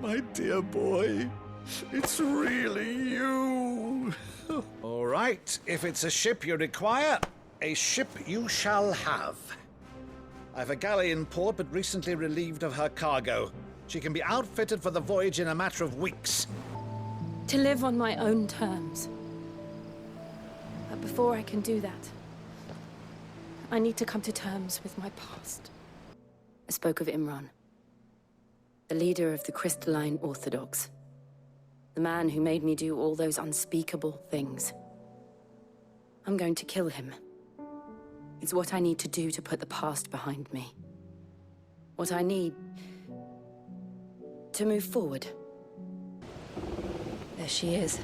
My dear boy, it's really you. All right, if it's a ship you require, a ship you shall have. I've a galley in port, but recently relieved of her cargo. She can be outfitted for the voyage in a matter of weeks. To live on my own terms. But before I can do that, I need to come to terms with my past. I spoke of Imran, the leader of the Crystalline Orthodox. The man who made me do all those unspeakable things. I'm going to kill him. It's what I need to do to put the past behind me. What I need to move forward. There she is.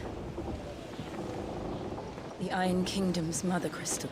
The Iron Kingdom's Mother Crystal.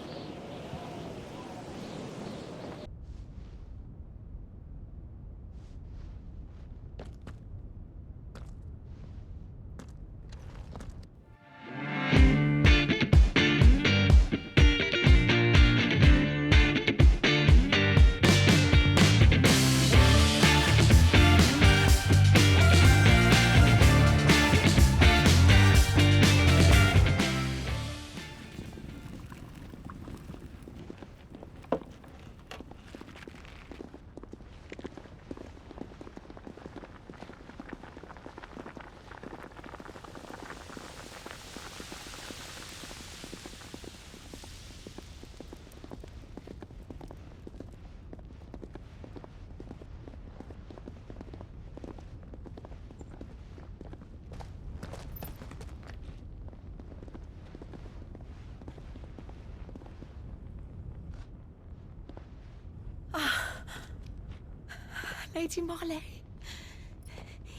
Lady Marley,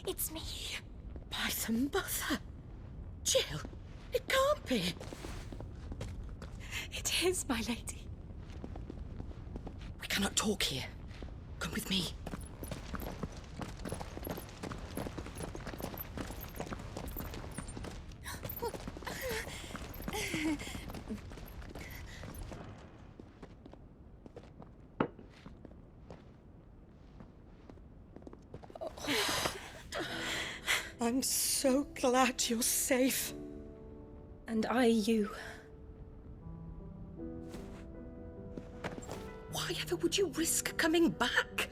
it's me. By the mother! Jill, it can't be. It is, my lady. We cannot talk here. Come with me. I'm so glad you're safe. And I you. Why ever would you risk coming back?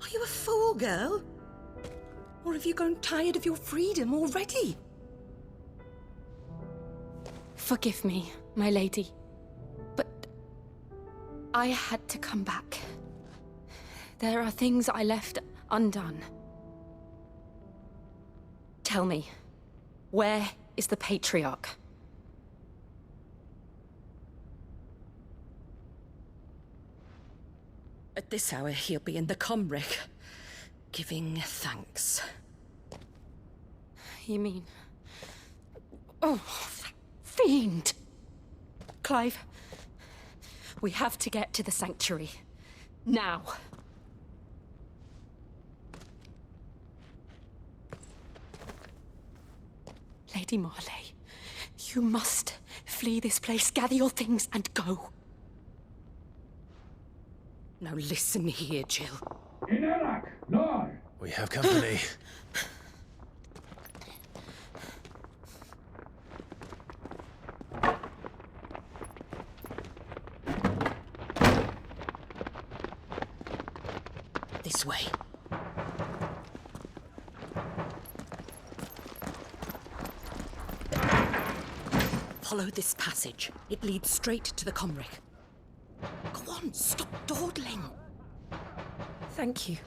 Are you a fool, girl? Or have you grown tired of your freedom already? Forgive me, my lady. But I had to come back. There are things I left undone. Tell me, where is the Patriarch? At this hour, he'll be in the Comric, giving thanks. You mean... Oh, that fiend! Clive, we have to get to the sanctuary. Now. Lady Marley, you must flee this place, gather your things, and go. Now listen here, Jill. In Iraq, Lord! We have company. This way. Follow this passage. It leads straight to the Comric. Go on, stop dawdling. Thank you.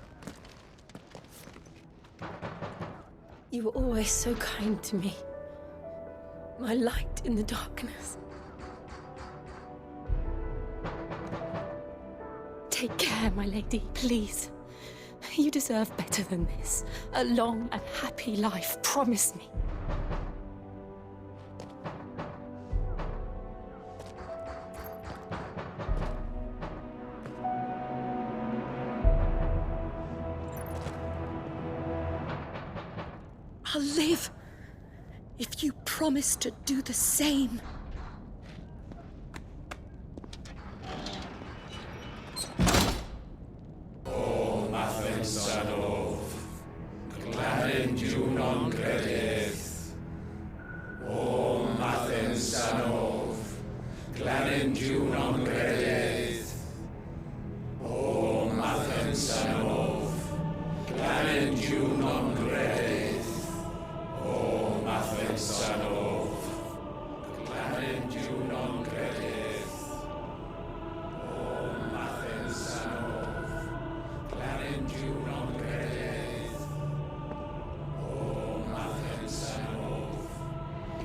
You were always so kind to me. My light in the darkness. Take care, my lady, please. You deserve better than this. A long and happy life, promise me. I'll live if you promise to do the same. Oh, Mathen Sadov, glad non credith. O Mathen Sanov, Glanen non credith. O Mathen Sanov, Glanen non credith. O Mathen Sanov, Glanen non credith. O Mathen Sanov, Glanen non credith. O Mathen Sanov,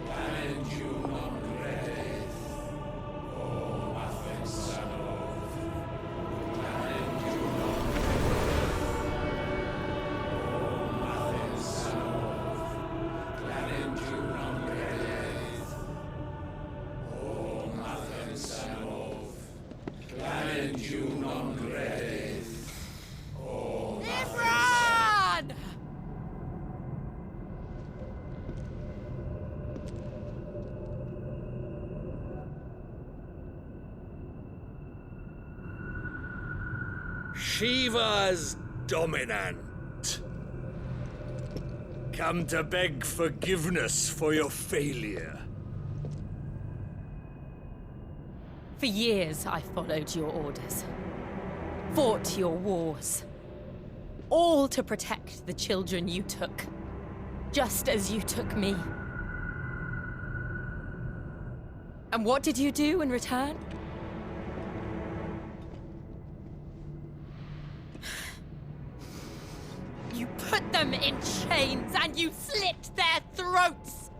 Glanen non credith. O Mathen Sanov, Glanen non Imran! Shiva's dominant. Come to beg forgiveness for your failure. For years, I followed your orders. Fought your wars. All to protect the children you took. Just as you took me. And what did you do in return? You put them in chains and you slit their throats!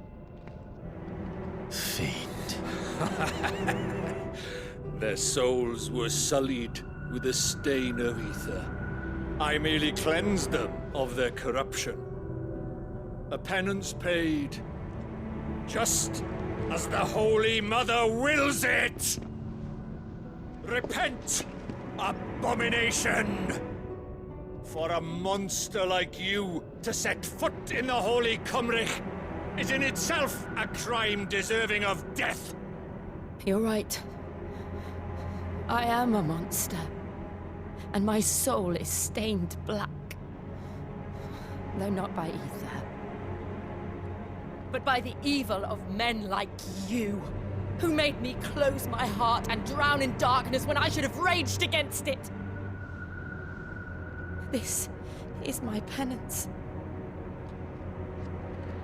Fiend. Their souls were sullied with a stain of ether. I merely cleansed them of their corruption. A penance paid, just as the Holy Mother wills it! Repent, abomination! For a monster like you to set foot in the Holy Cymric is in itself a crime deserving of death. You're right. I am a monster. And my soul is stained black. Though not by ether. But by the evil of men like you, who made me close my heart and drown in darkness when I should have raged against it. This is my penance.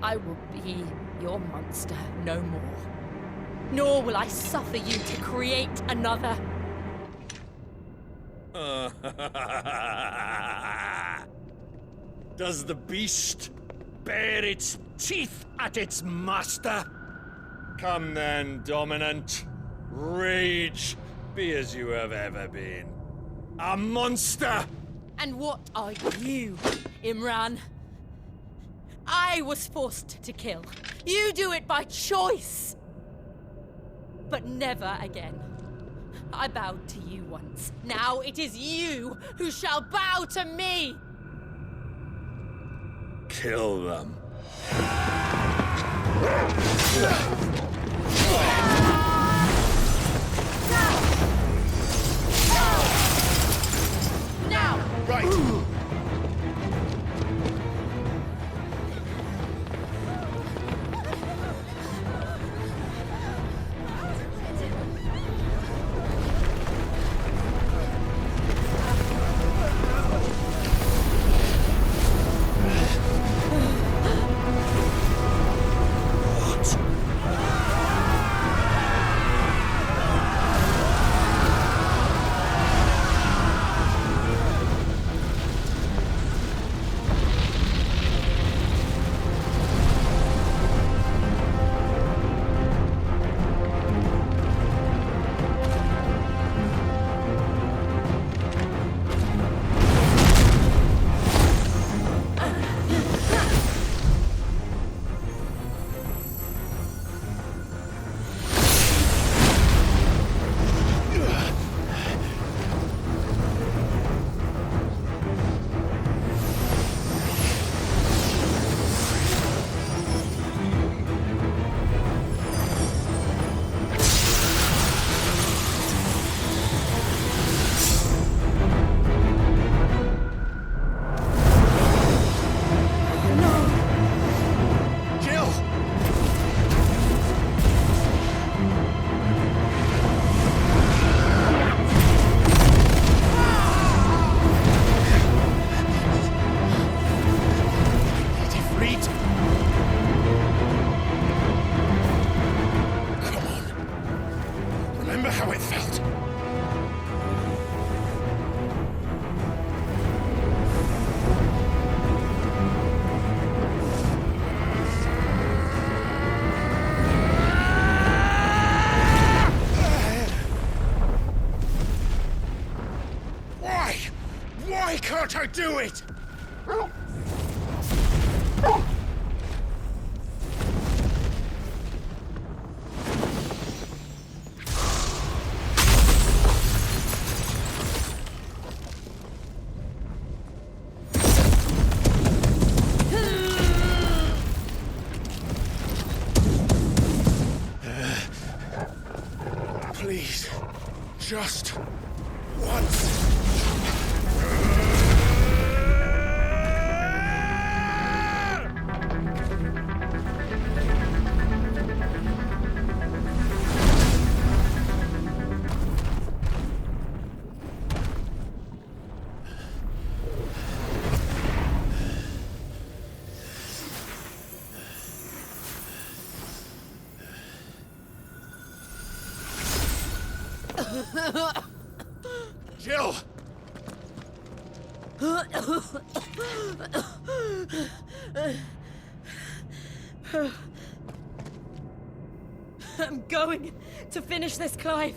I will be your monster no more. Nor will I suffer you to create another. Does the beast bare its teeth at its master? Come then, dominant. Rage, be as you have ever been. A monster! And what are you, Imran? I was forced to kill. You do it by choice. But never again. I bowed to you once. Now it is you who shall bow to me! Kill them. Now! Right! Why can't I do it? Please, just once. Jill! I'm going to finish this, Clive.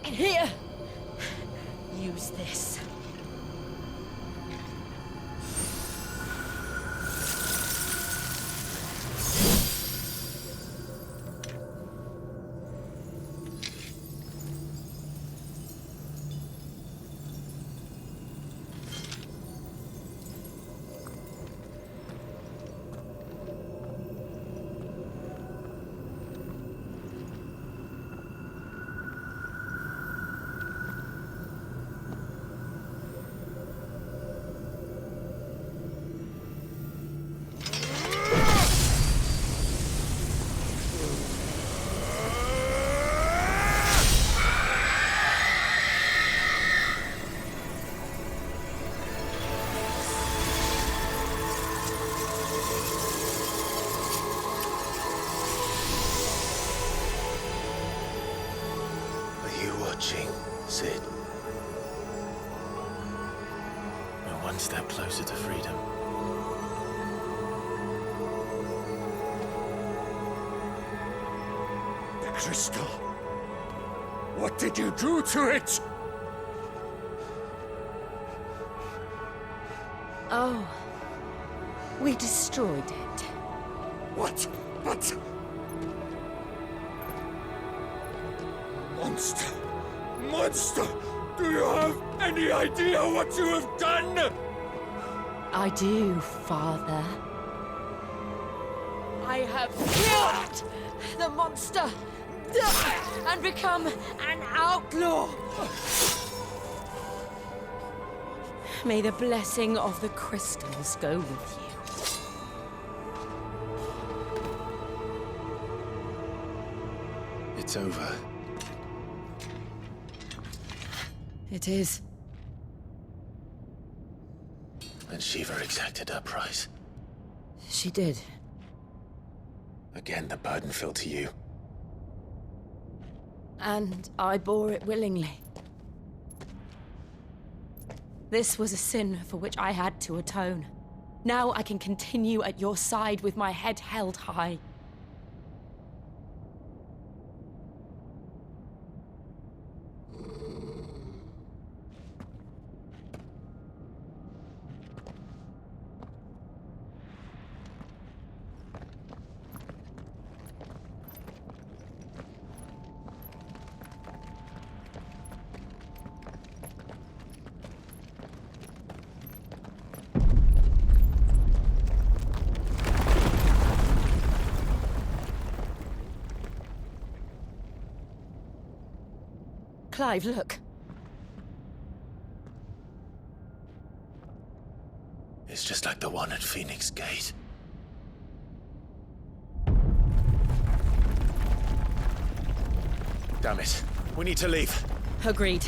Here! Use this. Sid. We're one step closer to freedom. The crystal. What did you do to it? Oh. We destroyed it. What? But... Monster! Monster! Do you have any idea what you have done? I do, Father. I have killed the monster and become an outlaw. May the blessing of the crystals go with you. It's over. It is. And Shiva exacted her price. She did. Again, the burden fell to you. And I bore it willingly. This was a sin for which I had to atone. Now I can continue at your side with my head held high. Clive, look. It's just like the one at Phoenix Gate. Damn it. We need to leave. Agreed.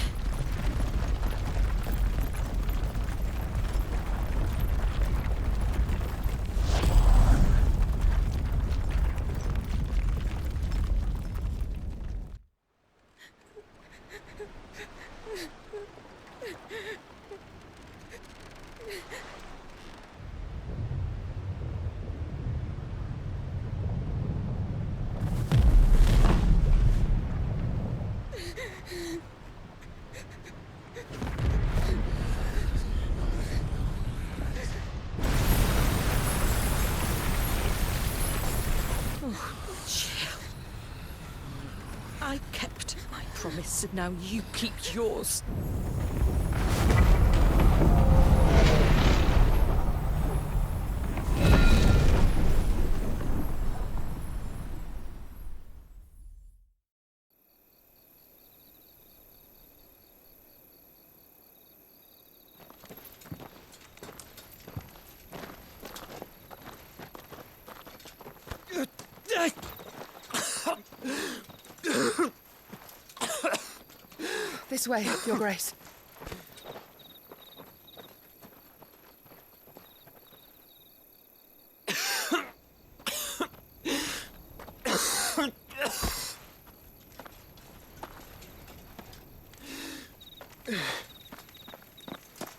Chill. I kept my promise, and now you keep yours. This way, Your Grace.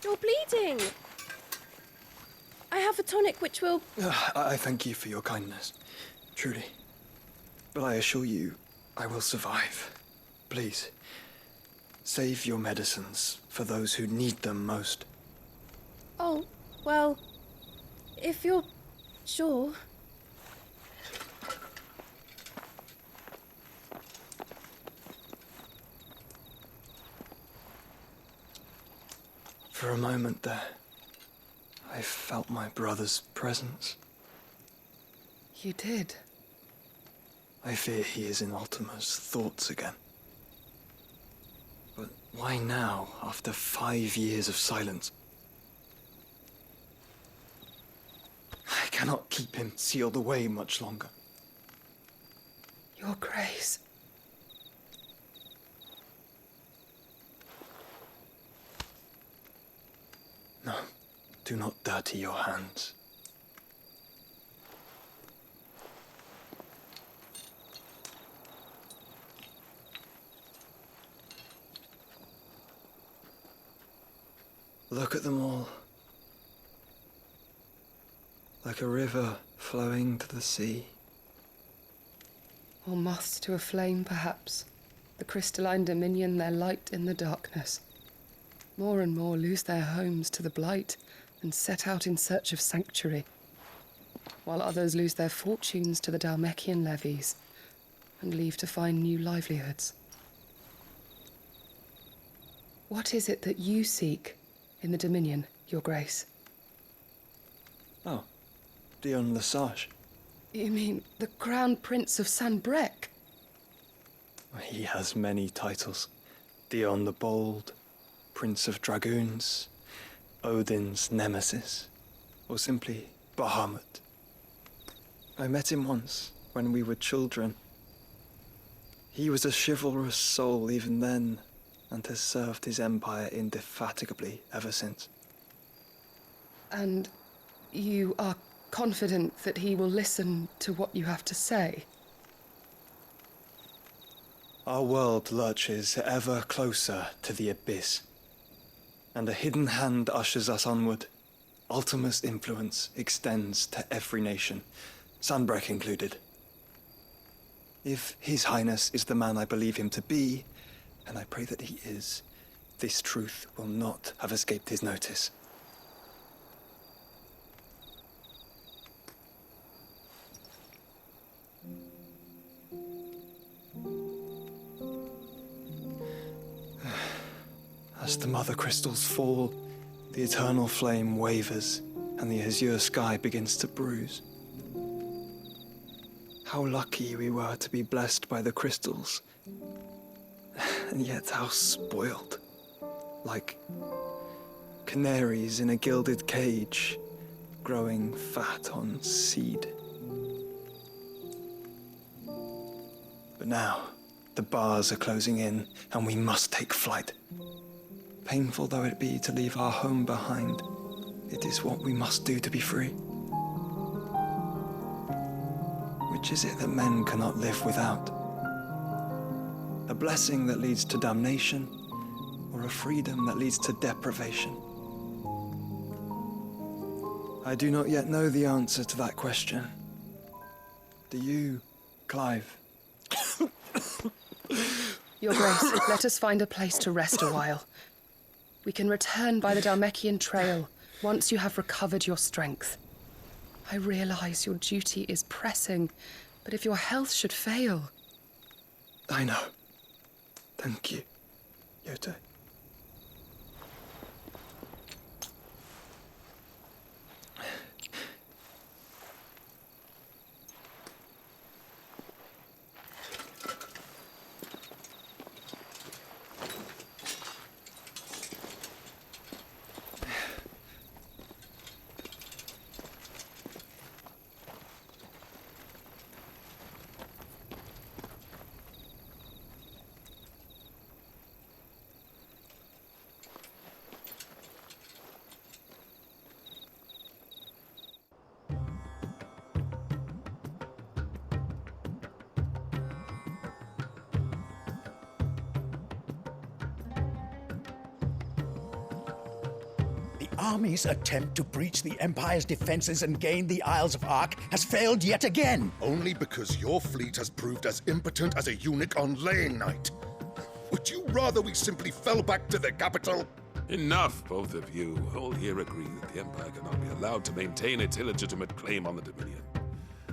You're bleeding. I have a tonic which will... I thank you for your kindness, truly. But I assure you, I will survive. Please, save your medicines for those who need them most. Oh, well, if you're sure. For a moment there, I felt my brother's presence. You did. I fear he is in Ultima's thoughts again. But why now, after 5 years of silence? I cannot keep him sealed away much longer. Your Grace. No, do not dirty your hands. Look at them all. Like a river flowing to the sea. Or moths to a flame, perhaps. The crystalline dominion, their light in the darkness. More and more lose their homes to the blight and set out in search of sanctuary, while others lose their fortunes to the Dhalmekian levies and leave to find new livelihoods. What is it that you seek in the Dominion, Your Grace? Oh, Dion Lesage. You mean the Crown Prince of Sanbrec? He has many titles. Dion the Bold, Prince of Dragoons, Odin's Nemesis, or simply Bahamut. I met him once, when we were children. He was a chivalrous soul even then, and has served his empire indefatigably ever since. And you are confident that he will listen to what you have to say? Our world lurches ever closer to the abyss, and a hidden hand ushers us onward. Ultima's influence extends to every nation, Sanbrec included. If His Highness is the man I believe him to be, and I pray that he is, this truth will not have escaped his notice. As the mother crystals fall, the eternal flame wavers, and the azure sky begins to bruise. How lucky we were to be blessed by the crystals, and yet how spoiled. Like canaries in a gilded cage, growing fat on seed. But now, the bars are closing in, and we must take flight. Painful though it be to leave our home behind, it is what we must do to be free. Which is it that men cannot live without? A blessing that leads to damnation, or a freedom that leads to deprivation? I do not yet know the answer to that question. Do you, Clive? Your Grace, let us find a place to rest a while. We can return by the Dhalmekian trail once you have recovered your strength. I realize your duty is pressing, But if your health should fail... I know. Thank you, Yote. The army's attempt to breach the Empire's defenses and gain the Isles of Ark has failed yet again. Only because your fleet has proved as impotent as a eunuch on laying night. Would you rather we simply fell back to the capital? Enough, both of you. All here agree that the Empire cannot be allowed to maintain its illegitimate claim on the Dominion.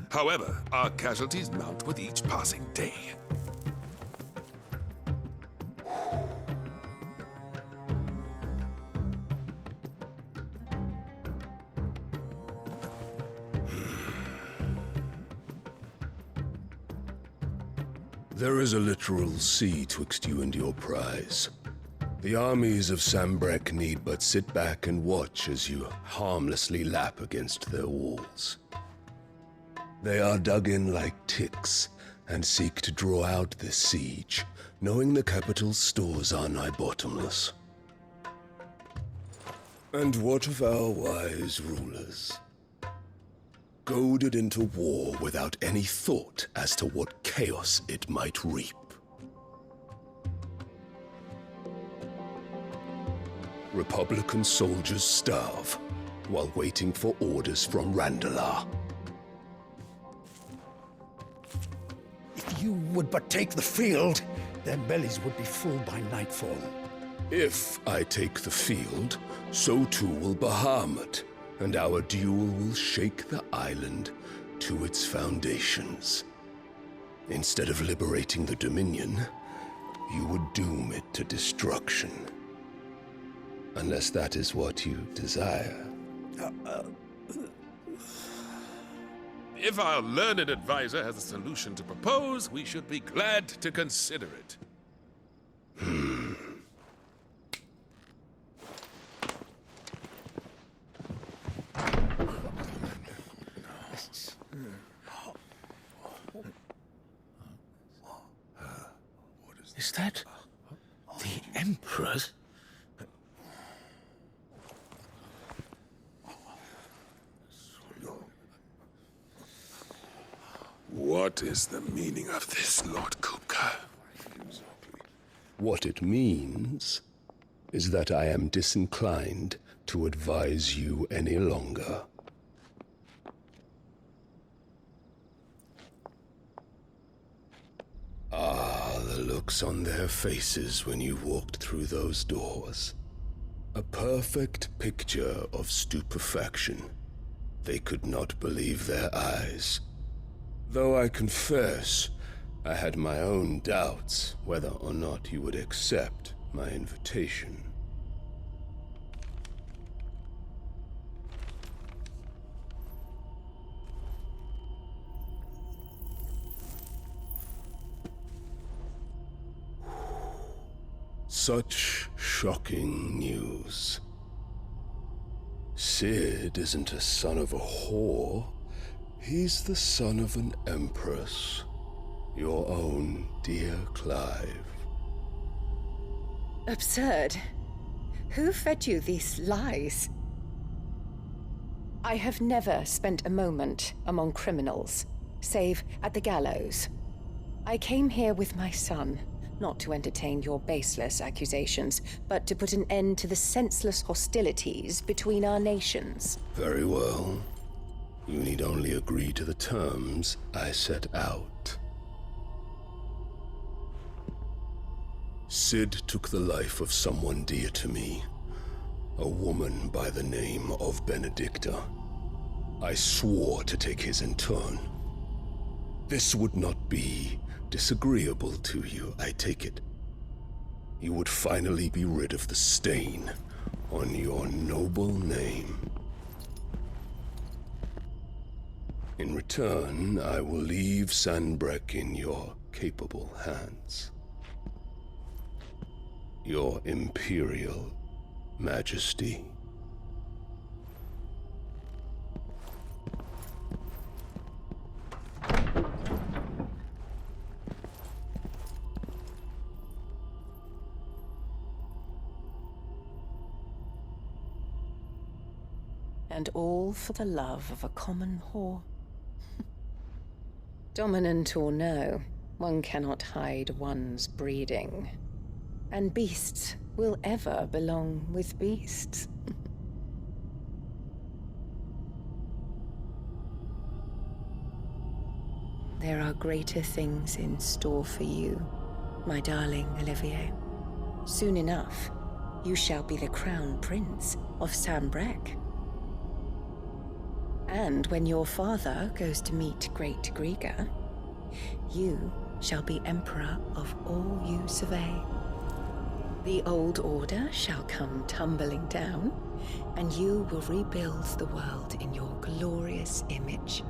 However, our casualties mount with each passing day. There is a literal sea twixt you and your prize. The armies of Sambrek need but sit back and watch as you harmlessly lap against their walls. They are dug in like ticks and seek to draw out this siege, knowing the capital's stores are nigh bottomless. And what of our wise rulers? Goaded into war without any thought as to what chaos it might reap. Republican soldiers starve while waiting for orders from Randalar. If you would but take the field, their bellies would be full by nightfall. If I take the field, so too will Bahamut, and our duel will shake the island to its foundations. Instead of liberating the Dominion, you would doom it to destruction. Unless that is what you desire. If our learned advisor has a solution to propose, we should be glad to consider it. Is that the Emperor's? What is the meaning of this, Lord Kupka? What it means is that I am disinclined to advise you any longer. The looks on their faces when you walked through those doors. A perfect picture of stupefaction. They could not believe their eyes. Though I confess, I had my own doubts whether or not you would accept my invitation. Such shocking news. Sid isn't a son of a whore. He's the son of an empress. Your own dear Clive. Absurd. Who fed you these lies? I have never spent a moment among criminals, save at the gallows. I came here with my son, not to entertain your baseless accusations, but to put an end to the senseless hostilities between our nations. Very well. You need only agree to the terms I set out. Sid took the life of someone dear to me, a woman by the name of Benedicta. I swore to take his in turn. This would not be disagreeable to you, I take it. You would finally be rid of the stain on your noble name. In return, I will leave Sanbreque in your capable hands. Your Imperial Majesty. And all for the love of a common whore. Dominant or no, one cannot hide one's breeding. And beasts will ever belong with beasts. There are greater things in store for you, my darling Olivier. Soon enough, you shall be the crown prince of Sanbreque. And when your father goes to meet Great Griga, you shall be emperor of all you survey. The old order shall come tumbling down, and you will rebuild the world in your glorious image.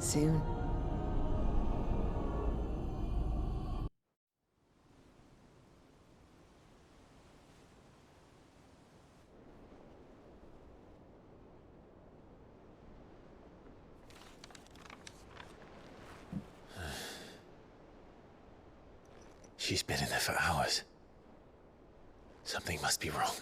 Soon. She's been in there for hours. Something must be wrong.